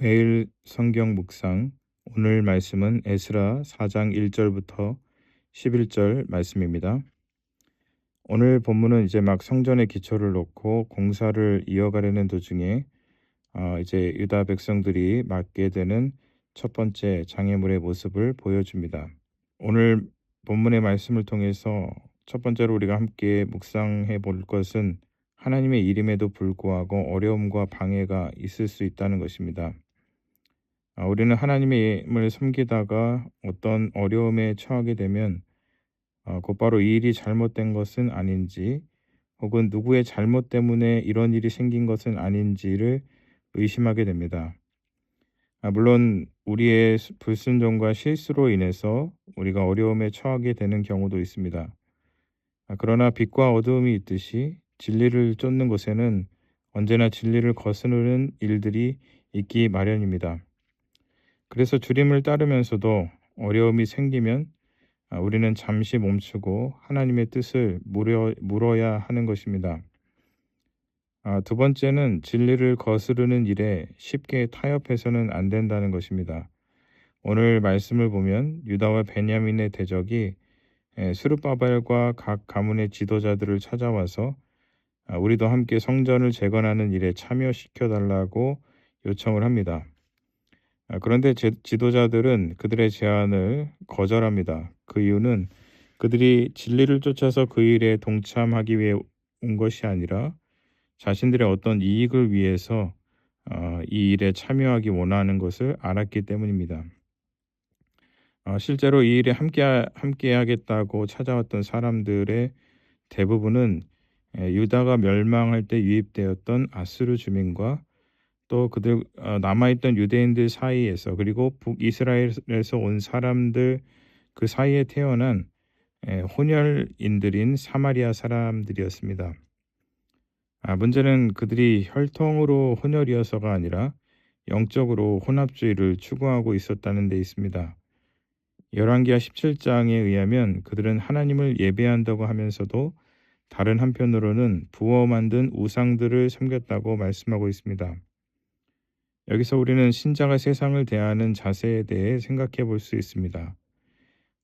매일 성경 묵상. 오늘 말씀은 에스라 4장 1절부터 11절 말씀입니다. 오늘 본문은 이제 막 성전의 기초를 놓고 공사를 이어가려는 도중에 이제 유다 백성들이 맞게 되는 첫 번째 장애물의 모습을 보여줍니다. 오늘 본문의 말씀을 통해서 첫 번째로 우리가 함께 묵상해 볼 것은 하나님의 이름에도 불구하고 어려움과 방해가 있을 수 있다는 것입니다. 우리는 하나님의 이름을 섬기다가 어떤 어려움에 처하게 되면 곧바로 이 일이 잘못된 것은 아닌지, 혹은 누구의 잘못 때문에 이런 일이 생긴 것은 아닌지를 의심하게 됩니다. 물론 우리의 불순종과 실수로 인해서 우리가 어려움에 처하게 되는 경우도 있습니다. 그러나 빛과 어두움이 있듯이 진리를 쫓는 곳에는 언제나 진리를 거스르는 일들이 있기 마련입니다. 그래서 주님을 따르면서도 어려움이 생기면 우리는 잠시 멈추고 하나님의 뜻을 물어야 하는 것입니다. 두 번째는 진리를 거스르는 일에 쉽게 타협해서는 안 된다는 것입니다. 오늘 말씀을 보면 유다와 베냐민의 대적이 스룹바벨과 각 가문의 지도자들을 찾아와서 우리도 함께 성전을 재건하는 일에 참여시켜 달라고 요청을 합니다. 그런데 지도자들은 그들의 제안을 거절합니다. 그 이유는 그들이 진리를 쫓아서 그 일에 동참하기 위해 온 것이 아니라 자신들의 어떤 이익을 위해서 이 일에 참여하기 원하는 것을 알았기 때문입니다. 실제로 이 일에 함께 하겠다고 찾아왔던 사람들의 대부분은 유다가 멸망할 때 유입되었던 아수르 주민과 또 그들 남아있던 유대인들 사이에서, 그리고 북이스라엘에서 온 사람들 그 사이에 태어난 혼혈인들인 사마리아 사람들이었습니다. 문제는 그들이 혈통으로 혼혈이어서가 아니라 영적으로 혼합주의를 추구하고 있었다는 데 있습니다. 열왕기하 17장에 의하면 그들은 하나님을 예배한다고 하면서도 다른 한편으로는 부어 만든 우상들을 섬겼다고 말씀하고 있습니다. 여기서 우리는 신자가 세상을 대하는 자세에 대해 생각해 볼 수 있습니다.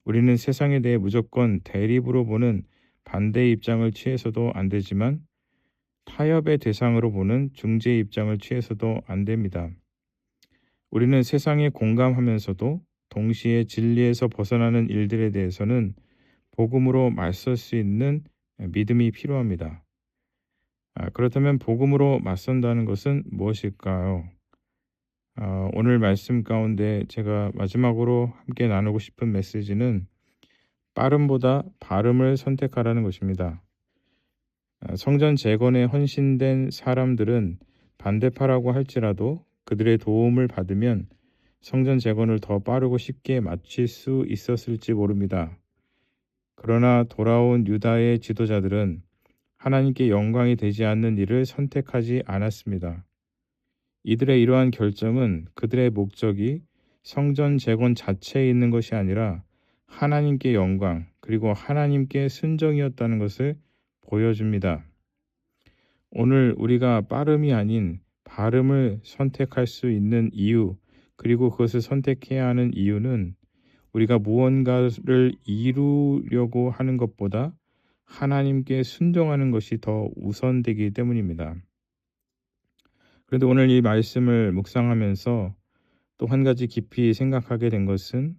우리는 세상에 대해 무조건 대립으로 보는 반대 입장을 취해서도 안 되지만 타협의 대상으로 보는 중재 입장을 취해서도 안 됩니다. 우리는 세상에 공감하면서도 동시에 진리에서 벗어나는 일들에 대해서는 복음으로 맞설 수 있는 믿음이 필요합니다. 그렇다면 복음으로 맞선다는 것은 무엇일까요? 오늘 말씀 가운데 제가 마지막으로 함께 나누고 싶은 메시지는 빠름보다 발음을 선택하라는 것입니다. 성전 재건에 헌신된 사람들은 반대파라고 할지라도 그들의 도움을 받으면 성전 재건을 더 빠르고 쉽게 마칠 수 있었을지 모릅니다. 그러나 돌아온 유다의 지도자들은 하나님께 영광이 되지 않는 일을 선택하지 않았습니다. 이들의 이러한 결정은 그들의 목적이 성전 재건 자체에 있는 것이 아니라 하나님께 영광, 그리고 하나님께 순종이었다는 것을 보여줍니다. 오늘 우리가 빠름이 아닌 발음을 선택할 수 있는 이유, 그리고 그것을 선택해야 하는 이유는 우리가 무언가를 이루려고 하는 것보다 하나님께 순종하는 것이 더 우선되기 때문입니다. 그런데 오늘 이 말씀을 묵상하면서 또 한 가지 깊이 생각하게 된 것은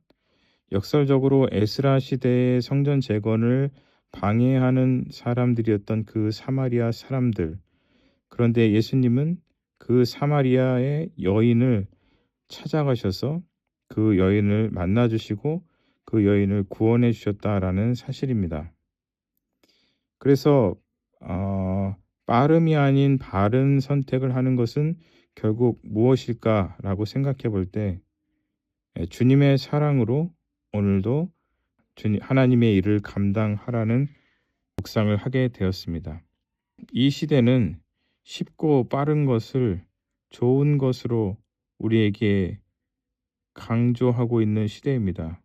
역설적으로 에스라 시대의 성전 재건을 방해하는 사람들이었던 그 사마리아 사람들. 그런데 예수님은 그 사마리아의 여인을 찾아가셔서 그 여인을 만나 주시고 그 여인을 구원해 주셨다라는 사실입니다. 그래서 빠름이 아닌 바른 선택을 하는 것은 결국 무엇일까라고 생각해 볼 때 주님의 사랑으로 오늘도 하나님의 일을 감당하라는 묵상을 하게 되었습니다. 이 시대는 쉽고 빠른 것을 좋은 것으로 우리에게 강조하고 있는 시대입니다.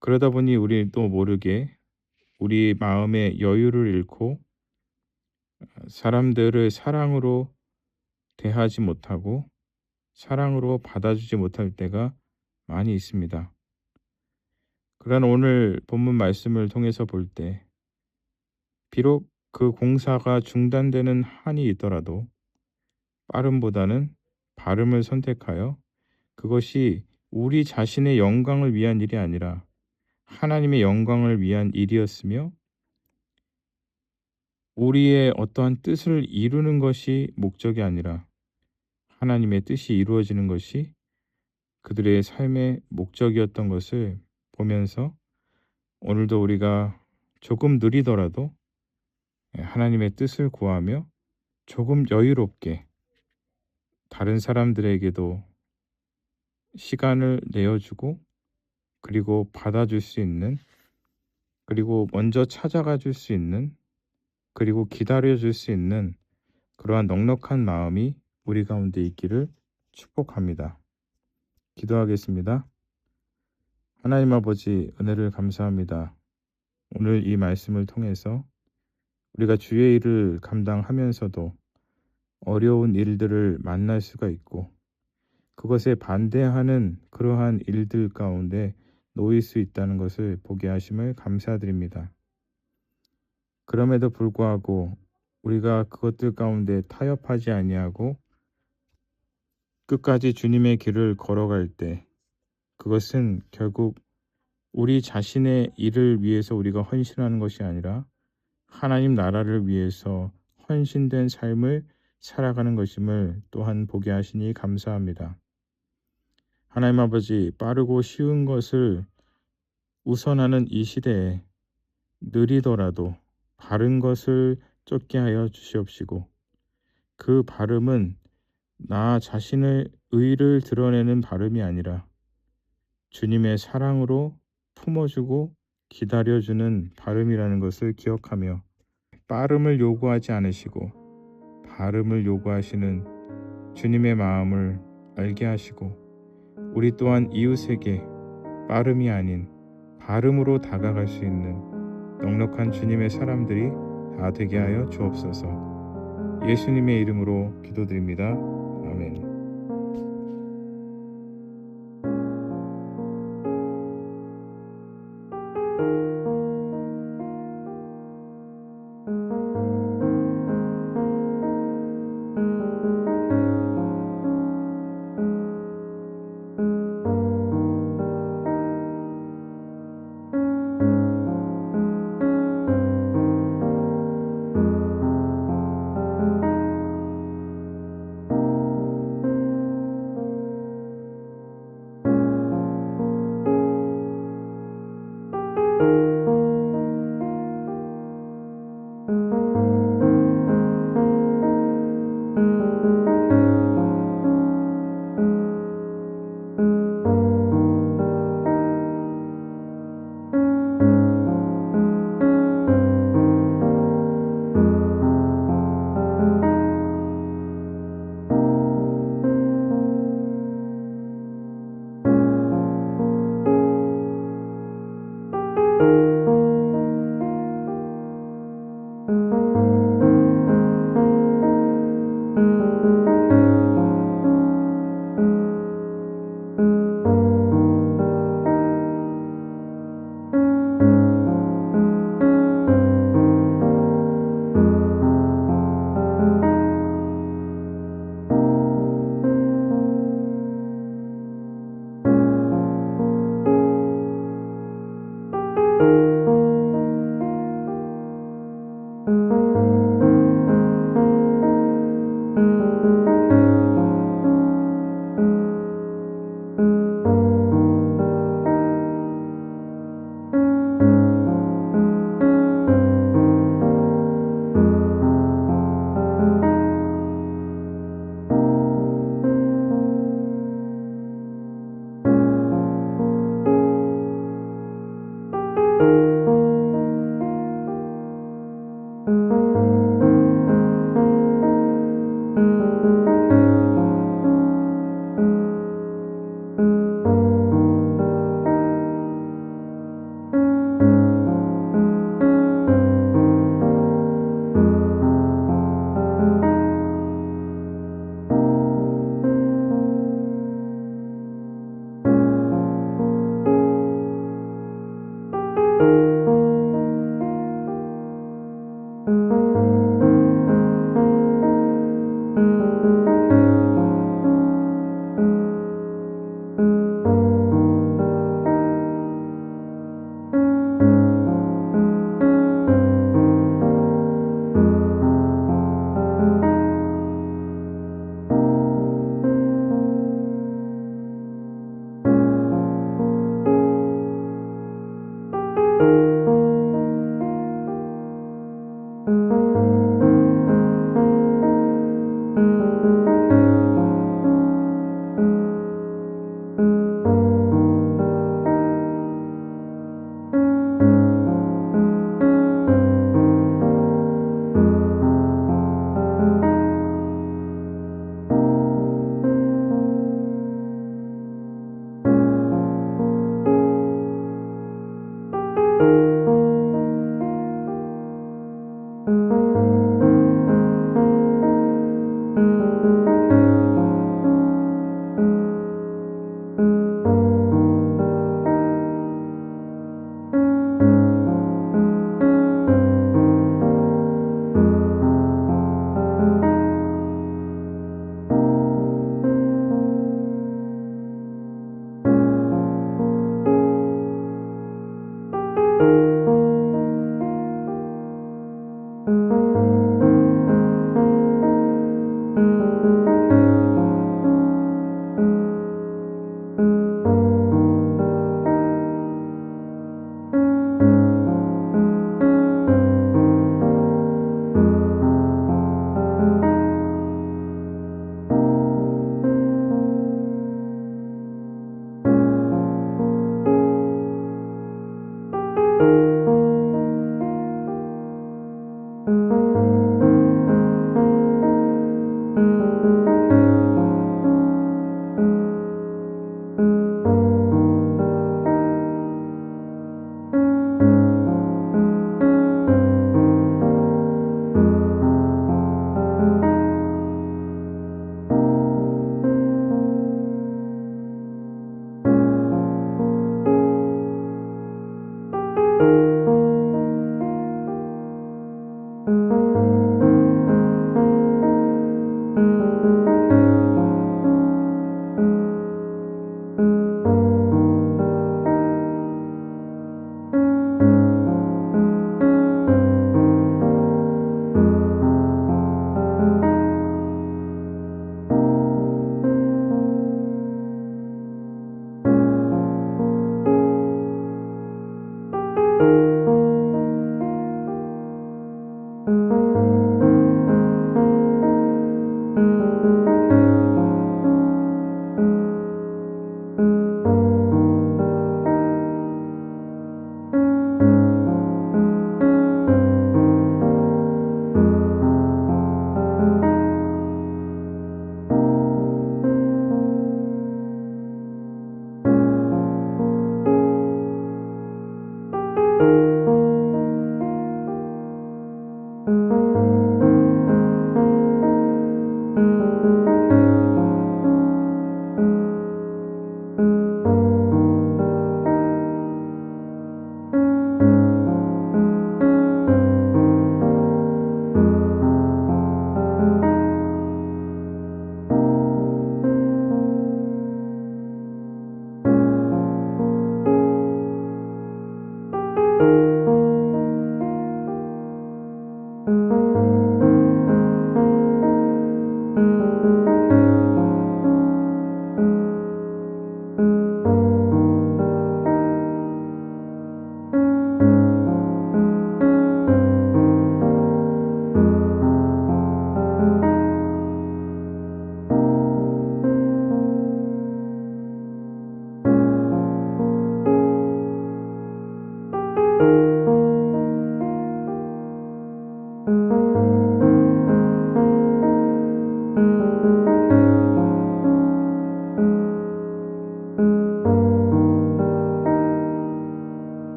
그러다 보니 우리도 모르게 우리 마음의 여유를 잃고 사람들을 사랑으로 대하지 못하고 사랑으로 받아주지 못할 때가 많이 있습니다. 그러나 오늘 본문 말씀을 통해서 볼 때 비록 그 공사가 중단되는 한이 있더라도 빠름보다는 발음을 선택하여 그것이 우리 자신의 영광을 위한 일이 아니라 하나님의 영광을 위한 일이었으며 우리의 어떠한 뜻을 이루는 것이 목적이 아니라 하나님의 뜻이 이루어지는 것이 그들의 삶의 목적이었던 것을 보면서 오늘도 우리가 조금 느리더라도 하나님의 뜻을 구하며 조금 여유롭게 다른 사람들에게도 시간을 내어주고 그리고 받아줄 수 있는 그리고 먼저 찾아가 줄 수 있는 그리고 기다려 줄 수 있는 그러한 넉넉한 마음이 우리 가운데 있기를 축복합니다. 기도하겠습니다. 하나님 아버지 은혜를 감사합니다. 오늘 이 말씀을 통해서 우리가 주의 일을 감당하면서도 어려운 일들을 만날 수가 있고 그것에 반대하는 그러한 일들 가운데 놓일 수 있다는 것을 보게 하심을 감사드립니다. 그럼에도 불구하고 우리가 그것들 가운데 타협하지 아니하고 끝까지 주님의 길을 걸어갈 때 그것은 결국 우리 자신의 일을 위해서 우리가 헌신하는 것이 아니라 하나님 나라를 위해서 헌신된 삶을 살아가는 것임을 또한 보게 하시니 감사합니다. 하나님 아버지, 빠르고 쉬운 것을 우선하는 이 시대에 느리더라도 바른 것을 쫓게 하여 주시옵시고 그 발음은 나 자신의 의를 드러내는 발음이 아니라 주님의 사랑으로 품어주고 기다려주는 발음이라는 것을 기억하며 빠름을 요구하지 않으시고 발음을 요구하시는 주님의 마음을 알게 하시고 우리 또한 이웃에게 빠름이 아닌 발음으로 다가갈 수 있는 넉넉한 주님의 사람들이 다 되게 하여 주옵소서. 예수님의 이름으로 기도드립니다.